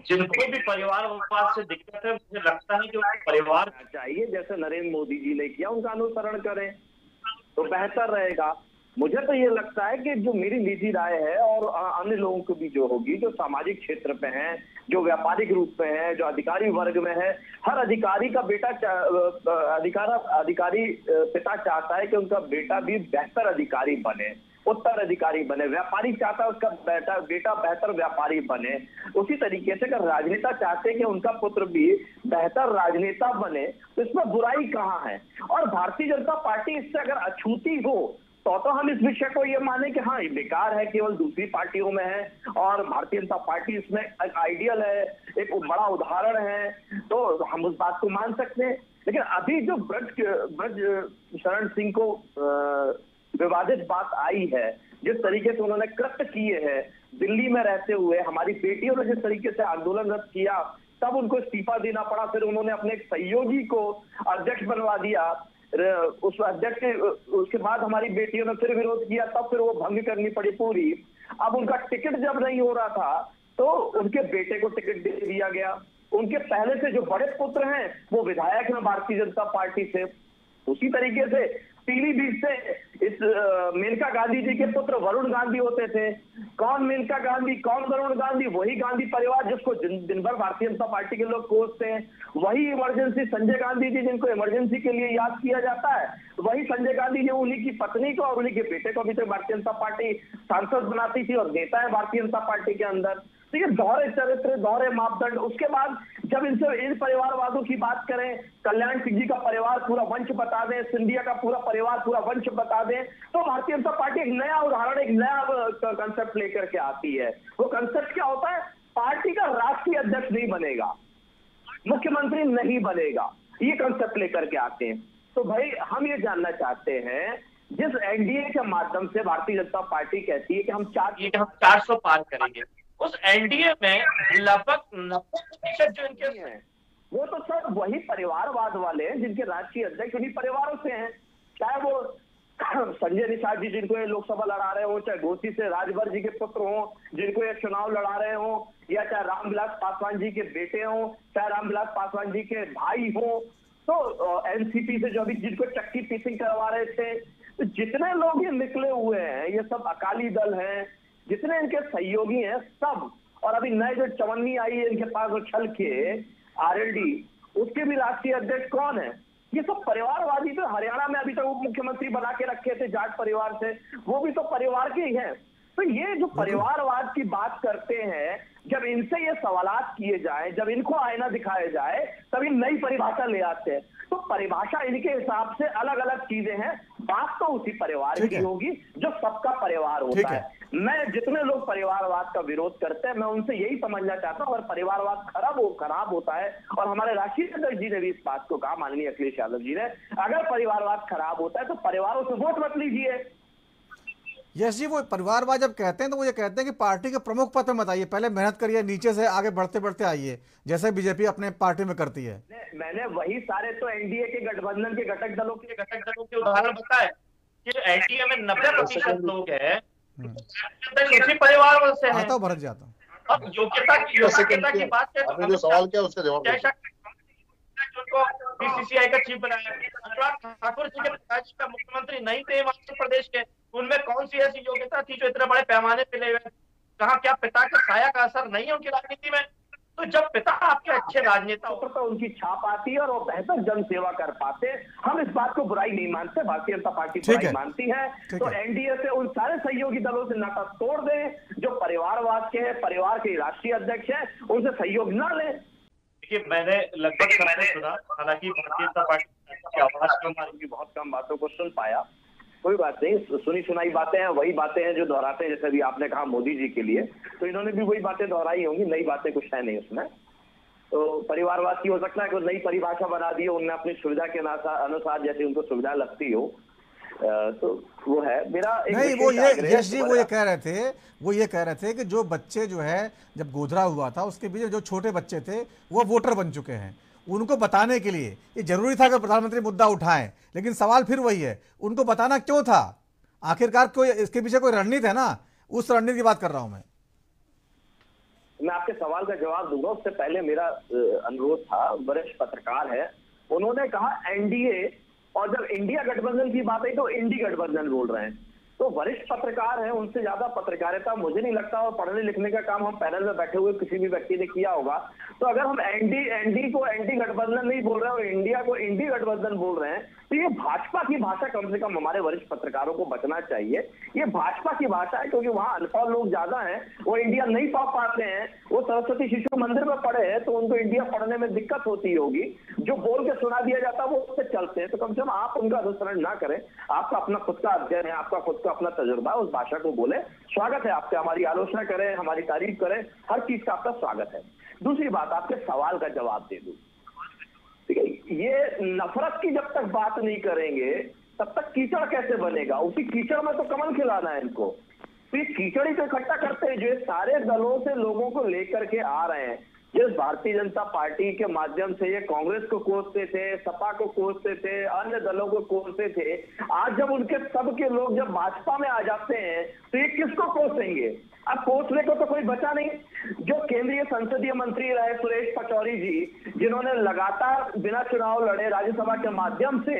जिनको भी परिवारवाद से दिक्कत है, मुझे लगता है कि उनको परिवार चाहिए, जैसे नरेंद्र मोदी जी ने किया उनका अनुसरण करें तो बेहतर रहेगा। मुझे तो ये लगता है कि जो मेरी निजी राय है और अन्य लोगों की भी जो होगी, जो सामाजिक क्षेत्र पे हैं, जो व्यापारिक रूप में है, जो अधिकारी वर्ग में है, हर अधिकारी का बेटा अधिकारी पिता चाहता है कि उनका बेटा भी बेहतर अधिकारी बने, उत्तराधिकारी बने। व्यापारी चाहता है उसका बेटा बेहतर व्यापारी बने। उसी तरीके से अगर राजनेता चाहते हैं कि उनका पुत्र भी बेहतर राजनेता बने, तो इसमें बुराई कहाँ है? और भारतीय जनता पार्टी इससे अगर अछूती हो तो हम इस विषय को ये माने कि हाँ, ये बेकार है, केवल दूसरी पार्टियों में है, और भारतीय जनता पार्टी इसमें एक आइडियल है, एक बड़ा उदाहरण है, तो हम उस बात को मान सकते हैं। लेकिन अभी जो ब्रज शरण सिंह को विवादित बात आई है, जिस तरीके से उन्होंने कृत्य किए हैं, दिल्ली में रहते हुए हमारी बेटियों ने जिस तरीके से आंदोलनरत किया, तब उनको इस्तीफा देना पड़ा, फिर उन्होंने अपने एक सहयोगी को अध्यक्ष बनवा दिया, उस अध्यक्ष के उसके बाद हमारी बेटियों ने फिर विरोध किया, तब फिर वो भंग करनी पड़ी पूरी। अब उनका टिकट जब नहीं हो रहा था तो उनके बेटे को टिकट दे दिया गया। उनके पहले से जो बड़े पुत्र हैं वो विधायक हैं भारतीय जनता पार्टी से। उसी तरीके से पीलीभीत से इस मेनका गांधी जी के पुत्र वरुण गांधी होते थे। कौन मेनका गांधी, कौन वरुण गांधी? वही गांधी परिवार जिसको दिन भर भारतीय जनता पार्टी के लोग कोसते हैं। वही इमरजेंसी संजय गांधी जी जिनको इमरजेंसी के लिए याद किया जाता है, वही संजय गांधी जी उन्हीं की पत्नी को और उन्हीं के बेटे को अभी तक भारतीय जनता पार्टी सांसद बनाती थी और नेता है भारतीय जनता पार्टी के अंदर। तो ये दोहरे चरित्र, दोहरे मापदंड। उसके बाद जब इनसे इन परिवारवादों की बात करें, कल्याण सिंह जी का परिवार पूरा वंश बता दें, सिंधिया का पूरा परिवार पूरा वंश बता दें, तो भारतीय जनता पार्टी एक नया उदाहरण, एक नया कंसेप्ट लेकर के आती है। वो कंसेप्ट क्या होता है? पार्टी का राष्ट्रीय अध्यक्ष नहीं बनेगा, मुख्यमंत्री नहीं बनेगा, ये कंसेप्ट लेकर के आते हैं। तो भाई हम ये जानना चाहते हैं, जिस एनडीए के माध्यम से भारतीय जनता पार्टी कहती है कि हम 400 पार करेंगे, उस एनडीए में लगभग 90% जो इनके हैं वो तो सब वही परिवारवाद वाले हैं, जिनके राष्ट्रीय अध्यक्ष उन्हीं परिवारों से हैं। चाहे वो संजय निषाद जी जिनको ये लोकसभा लड़ा रहे हो, चाहे घोसी से राजभर जी के पुत्र हो जिनको ये चुनाव लड़ा रहे हो, या चाहे रामविलास पासवान जी के बेटे हो, चाहे रामविलास पासवान जी के भाई हो, तो एनसीपी से जो अभी जिनको चक्की पीसिंग करवा रहे थे, तो जितने लोग ये निकले हुए हैं ये सब अकाली दल हैं, जितने इनके सहयोगी हैं सब। और अभी नए जो चवन्नी आई है इनके पास, वो छल के आरएलडी, उसके भी राष्ट्रीय अध्यक्ष कौन है? ये सब परिवारवादी। तो हरियाणा में अभी तक उप मुख्यमंत्री बना के रखे थे जाट परिवार से, वो भी तो परिवार के ही हैं। तो ये जो परिवारवाद की बात करते हैं, जब इनसे ये सवालात किए जाए, जब इनको आईना दिखाया जाए, तभी नई परिभाषा ले आते हैं। तो परिभाषा इनके हिसाब से अलग अलग चीजें हैं, बात तो उसी परिवार की होगी जो सबका परिवार होता है। मैं जितने लोग परिवारवाद का विरोध करते हैं, मैं उनसे यही समझना चाहता हूं, अगर परिवारवाद खराब होता है, और हमारे राष्ट्रीय अध्यक्ष जी ने भी इस बात को कहा, माननीय अखिलेश यादव जी ने, अगर परिवारवाद खराब होता है तो परिवारों से वोट मत लीजिए। यस जी, वो परिवारवाद जब कहते हैं तो वो ये कहते हैं कि पार्टी के प्रमुख पद में मत आइए, पहले मेहनत करिए, नीचे से आगे बढ़ते बढ़ते आइए, जैसे बीजेपी अपने पार्टी में करती है। मैंने वही सारे तो एनडीए के गठबंधन के घटक दलों के उदाहरण बताए कि एनडीए में 90% लोग हैं उसी परिवार से हैं। आता हूं भरत जाता हूं। अब योग्यता की बात करें, आपने जो सवाल किया उसका जवाब उनको बीसीसीआई का चीफ बनाया, अनुराग ठाकुर जी के पिताजी का मुख्यमंत्री नहीं थे हिमाचल प्रदेश के, उनमें कौन सी ऐसी योग्यता थी जो इतने बड़े पैमाने पे ले गए? कहा क्या पिता के साया का असर नहीं है उनकी राजनीति में? तो जब पिता आपके अच्छे राजनेता हो तो उनकी छाप आती है और वो बेहतर जन सेवा कर पाते। हम इस बात को बुराई नहीं मानते, भारतीय जनता पार्टी बुराई मानती है। तो एनडीए से उन सारे सहयोगी दलों से नाता तोड़ दें जो परिवारवाद के हैं, परिवार के राष्ट्रीय अध्यक्ष हैं, उनसे सहयोग न लें। देखिए, मैंने लगभग सुना, हालांकि भारतीय जनता पार्टी की आवाज कम आ रही, बहुत कम बातों को सुन पाया। कोई बात नहीं, सुनी सुनाई बातें हैं, वही बातें हैं जो दोहराते हैं। जैसे भी आपने कहा मोदी जी के लिए, तो इन्होंने भी वही बातें दोहराई होंगी, नई बातें कुछ है नहीं उसमें। तो परिवारवाद की हो सकता है कि नई परिभाषा बना दी हो उनने अपनी सुविधा के अनुसार, जैसे उनको सुविधा लगती हो, तो वो है मेरा नहीं। वो ये यश जी वो ये कह रहे थे कि जो बच्चे जो है जब गोधरा हुआ था उसके बीच जो छोटे बच्चे थे वो वोटर बन चुके हैं, उनको बताने के लिए ये जरूरी था कि प्रधानमंत्री मुद्दा उठाएं। लेकिन सवाल फिर वही है, उनको बताना क्यों था? आखिरकार कोई इसके पीछे कोई रणनीति है ना, उस रणनीति की बात कर रहा हूं मैं। मैं आपके सवाल का जवाब दूंगा, उससे पहले मेरा अनुरोध था, वरिष्ठ पत्रकार है, उन्होंने कहा एनडीए, और जब इंडिया गठबंधन की बात आई तो इंडी गठबंधन बोल रहे हैं। तो वरिष्ठ पत्रकार हैं, उनसे ज्यादा पत्रकारिता मुझे नहीं लगता, और पढ़ने लिखने का काम हम पैनल में बैठे हुए किसी भी व्यक्ति ने किया होगा। तो अगर हम एनडी को एंटी गठबंधन नहीं बोल रहे हैं और इंडिया को इंडी गठबंधन बोल रहे हैं, तो ये भाजपा की भाषा कम से कम हमारे वरिष्ठ पत्रकारों को बचना चाहिए। ये भाजपा की भाषा है, क्योंकि वहां अनपढ़ लोग ज्यादा हैं, वो इंडिया नहीं पढ़ पाते हैं, वो सरस्वती शिशु मंदिर में पढ़े हैं, तो उनको इंडिया पढ़ने में दिक्कत होती होगी। जो बोल के सुना दिया जाता है वो उससे चलते हैं, तो कम से कम आप उनका अनुसरण ना करें। आपका अपना खुद का अध्ययन है, आपका खुद का अपना तजुर्बा है, उस भाषा को बोले। स्वागत है आपसे, हमारी आलोचना करें, हमारी तारीफ करें, हर चीज का आपका स्वागत है। दूसरी बात, आपके सवाल का जवाब दे दूं, ठीक है, ये नफरत की जब तक बात नहीं करेंगे तब तक कीचड़ कैसे बनेगा? उसी कीचड़ में तो कमल खिलाना है इनको। तो ये कीचड़ ही तो इकट्ठा करते हैं, जो सारे दलों से लोगों को लेकर के आ रहे हैं। जिस भारतीय जनता पार्टी के माध्यम से ये कांग्रेस को कोसते थे, सपा को कोसते थे, अन्य दलों को कोसते थे, आज जब उनके सबके लोग जब भाजपा में आ जाते हैं तो ये किसको कोसेंगे? अब कोसने को तो कोई बचा नहीं। जो केंद्रीय संसदीय मंत्री रहे सुरेश पचौरी जी, जिन्होंने लगातार बिना चुनाव लड़े राज्यसभा के माध्यम से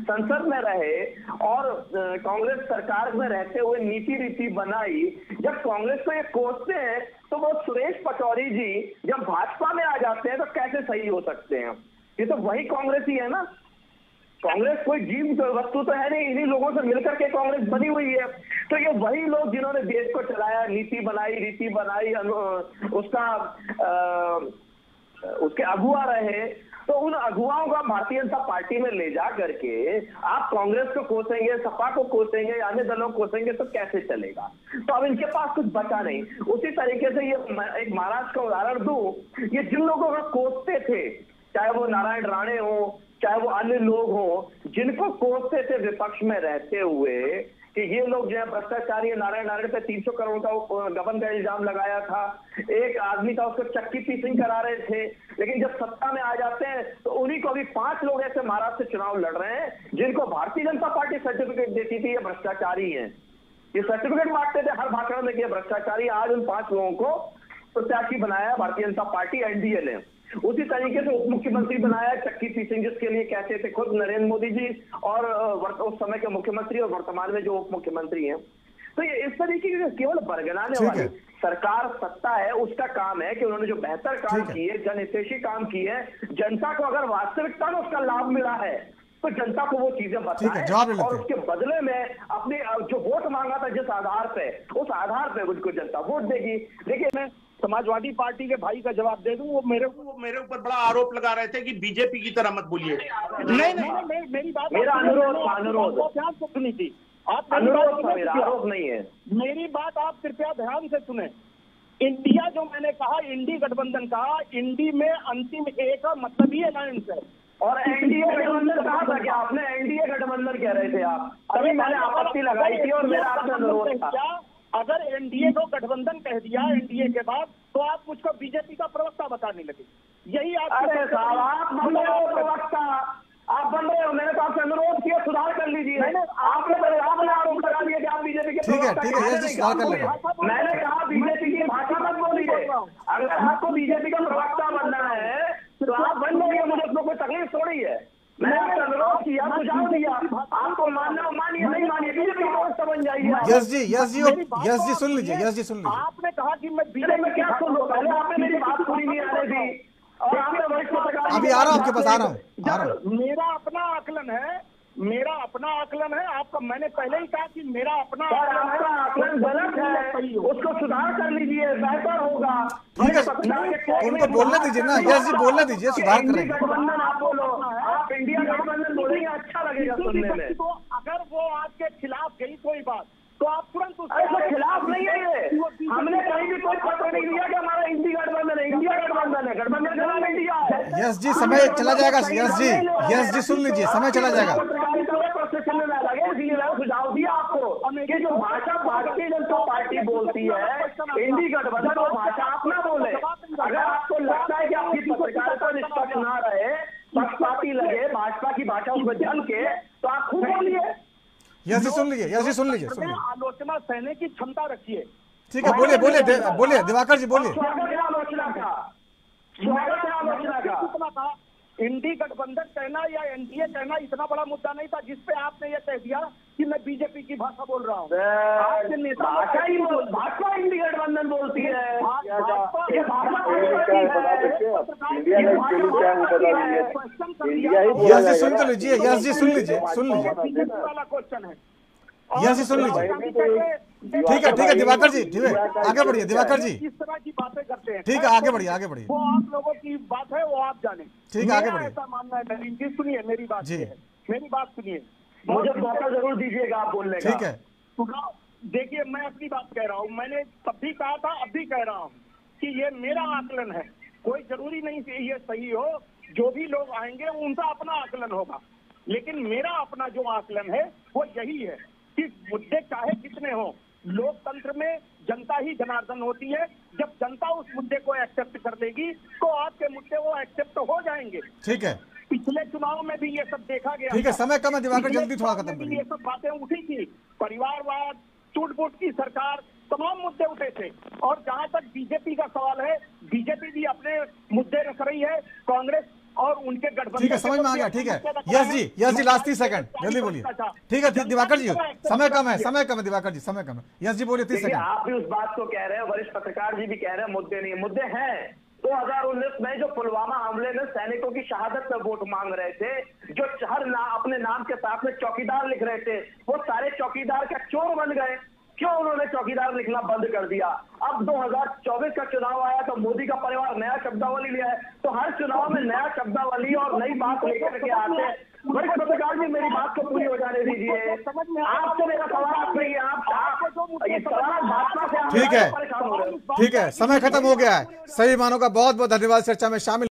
संसद में रहे और कांग्रेस सरकार में रहते हुए नीति रीति बनाई, जब कांग्रेस को ये कोसते हैं तो वो सुरेश पचौरी जी जब भाजपा में आ जाते हैं तो कैसे सही हो सकते हैं? ये तो वही कांग्रेस ही है ना। कांग्रेस कोई जीव वस्तु तो है नहीं, इन्हीं लोगों से मिलकर के कांग्रेस बनी हुई है। तो ये वही लोग जिन्होंने देश को चलाया, नीति बनाई, रीति बनाई, उसके अगुआ रहे, तो उन अगुवाओं का भारतीय जनता पार्टी में ले जा करके आप कांग्रेस को कोसेंगे, सपा को कोसेंगे, अन्य दलों को कोसेंगे, तो कैसे चलेगा? तो अब इनके पास कुछ बचा नहीं। उसी तरीके से ये एक महाराष्ट्र का उदाहरण दूं, ये जिन लोगों को कोसते थे, चाहे वो नारायण राणे हो, चाहे वो अन्य लोग हो, जिनको कोसते थे विपक्ष में रहते हुए कि ये लोग जो है भ्रष्टाचारी, नारायण पे 300 करोड़ का गबन का इल्जाम लगाया था, एक आदमी था उसको चक्की पीसिंग करा रहे थे, लेकिन जब सत्ता में आ जाते हैं तो उन्हीं को अभी 5 लोग ऐसे महाराष्ट्र से चुनाव लड़ रहे हैं जिनको भारतीय जनता पार्टी सर्टिफिकेट देती थी ये भ्रष्टाचारी है, ये सर्टिफिकेट बांटते थे हर भाषण में कि भ्रष्टाचारी। आज उन 5 लोगों को प्रत्याशी बनाया भारतीय जनता पार्टी एनडीए ने। उसी तरीके से उप मुख्यमंत्री बनाया चक्की पीसिंग, जिसके लिए कहते थे खुद नरेंद्र मोदी जी और उस समय के मुख्यमंत्री और वर्तमान में जो उप मुख्यमंत्री हैं। तो ये इस तरीके के केवल बरगलाने वाली सरकार सत्ता है, उसका काम है कि उन्होंने जो बेहतर काम किए, जनहितैषी काम किए, जनता को अगर वास्तविकता में उसका लाभ मिला है तो जनता को वो चीजें बताएं और उसके बदले में अपने जो वोट मांगा था जिस आधार पे, उस आधार पे उनको जनता वोट देगी। देखिए, मैं समाजवादी पार्टी के भाई का जवाब दे दूं, वो मेरे ऊपर बड़ा आरोप लगा रहे थे कि बीजेपी की तरह मत बोलिए। नहीं, मेरी बात, मेरा अनुरोध सुनी थी आप, आरोप नहीं है, मेरी बात आप कृपया ध्यान से सुने। इंडिया जो मैंने कहा, इंडी गठबंधन कहा, इंडी में अंतिम ए का मतलब ही अलायंस है। और एनडीए गठबंधन कहा था कि आपने एनडीए गठबंधन कह रहे थे आप, तभी मैंने आपत्ति लगाई थी और मेरा आपसे अनुरोध था। अगर एनडीए को गठबंधन कह दिया एनडीए के बाद, तो आप मुझको बीजेपी का प्रवक्ता बताने लगे। यही आप बन रहे हो प्रवक्ता, आप बन रहे हो। मैंने तो आपसे अनुरोध किया सुधार कर लीजिए। आपने आरोप लगा दिया कि आप बीजेपी के प्रवक्ता। मैंने कहा बीजेपी की भाषा मत बोलिए। अगर आपको बीजेपी का प्रवक्ता बनना है तो आप बन जाइए, मुझे उसमें कोई तकलीफ थोड़ी है। मैंने आपसे अनुरोध किया, सुझाव दिया, आपको मानना मानिए, नहीं मानिए, बीजेपी का प्रवक्ता बन जाइए। यस जी सुन लीजिए। आपने कहा कि मैं बीजेपी में क्या सुन लो, पहले आपने मेरी बात पूरी नहीं आने दी और आपने वरिष्ठ पत्रकार अभी आ रहा हूं आपके पास, आ रहा हूं। मेरा अपना आकलन है, आपका मैंने पहले ही कहा कि मेरा अपना आकलन गलत है, उसको सुधार कर लीजिए, बेहतर होगा। ठीक है, उनको बोलने दीजिए ना। यस जी, बोलने दीजिए, सुधार करेंगे। गठबंधन आप बोलो, आप इंडिया गठबंधन बोलेंगे, अच्छा लगेगा सुनने में। तो अगर वो आपके खिलाफ गई कोई बात तो आप तुरंत उसके खिलाफ नहीं है। ये हमने कहीं भी कोई पत्र नहीं दिया कि हमारा इंडी गठबंधन है, इंडिया गठबंधन है, गठबंधन का नाम इंडिया है। यस जी, समय चला जाएगा। यस जी सुन लीजिए, समय चला जाएगा। सुझाव दिया आपको कि जो भाषा भारतीय जनता पार्टी बोलती है इंडी गठबंधन, वो भाषा आप ना बोले। अगर आपको लगता है कि आपकी पत्रकारिता निष्पक्ष ना रहे, पक्षपाती लगे, भाजपा की भाषा उसमें झलके, तो आप खुद बोलिए। यस जी सुन लीजिए। आलोचना सहने की क्षमता रखिए। ठीक है, बोलिए बोलिए बोलिए दिवाकर जी बोलिए। स्वागत है आलोचना का, स्वागत है आलोचना का। कितना था इंडी गठबंधन कहना या एनडीए कहना इतना बड़ा मुद्दा नहीं था, जिसपे आपने ये कह दिया कि मैं बीजेपी की भाषा बोल रहा हूँ। आपके नेता भाजपा इंडी गठबंधन बोलती है, यस जी सुन तो लीजिए, यस जी सुन लीजिए, सुन लीजिए, वाला क्वेश्चन है। यस जी सुन लीजिए। ठीक है दिवाकर जी, ठीक है आगे बढ़िए दिवाकर जी, किस तरह की बातें करते हैं, ठीक है आगे बढ़िए, आगे बढ़िए, वो आप लोगों की बात है, वो आप जाने। ठीक है आगे बढ़िए। ऐसा मानना है नवीन जी, सुनिए मेरी बात जी। मेरी बात सुनिए, मुझे मौका जरूर दीजिएगा आप बोलने का। ठीक है देखिए मैं अपनी बात कह रहा हूँ, मैंने तब भी कहा था, अब भी कह रहा हूँ कि ये मेरा आकलन है, कोई जरूरी नहीं कि ये सही हो, जो भी लोग आएंगे उनका अपना आकलन होगा, लेकिन मेरा अपना जो आकलन है वो यही है कि मुद्दे चाहे कितने हो, लोकतंत्र में जनता ही जनार्दन होती है। जब जनता उस मुद्दे को एक्सेप्ट कर लेगी तो आपके मुद्दे वो एक्सेप्ट हो जाएंगे। ठीक है, पिछले चुनाव में भी ये सब देखा गया। ठीक है, समय कम है दिवाकर, जल्दी थोड़ा खत्म ये करिए। सब बातें उठी थी, परिवारवाद, टूट-फूट की सरकार, तमाम मुद्दे उठे थे। और जहां तक बीजेपी का सवाल है, बीजेपी भी अपने मुद्दे रख रही है, कांग्रेस और उनके गठबंधन। ठीक है, समझ में आ गया। ठीक है यस जी लास्ट 30 सेकंड जल्दी बोलिए। ठीक है दिवाकर जी, समय कम है दिवाकर जी, समय कम है। यस जी बोलिए 30 सेकंड। आप भी उस बात को कह रहे हैं, वरिष्ठ पत्रकार जी भी कह रहे हैं मुद्दे नहीं, मुद्दे हैं। 2019 में जो पुलवामा हमले में सैनिकों की शहादत पर वोट मांग रहे थे, जो अपने नाम के साथ में चौकीदार लिख रहे थे, वो सारे चौकीदार क्या चोर बन गए? क्यों उन्होंने चौकीदार लिखना बंद कर दिया? अब 2024 का चुनाव आया तो मोदी का परिवार नया शब्दावली लिया है, तो हर चुनाव में नया शब्दावली और नई बात लेकर के आते हैं। वरिष्ठ पत्रकार जी मेरी बात को पूरी हो जाने दीजिए। आपसे मेरा सवाल नहीं है, आप सवाल भाजपा से ठीक है, परेशान हो रहे हैं। ठीक है, समय खत्म हो गया है। सभी मानों का बहुत बहुत धन्यवाद चर्चा में शामिल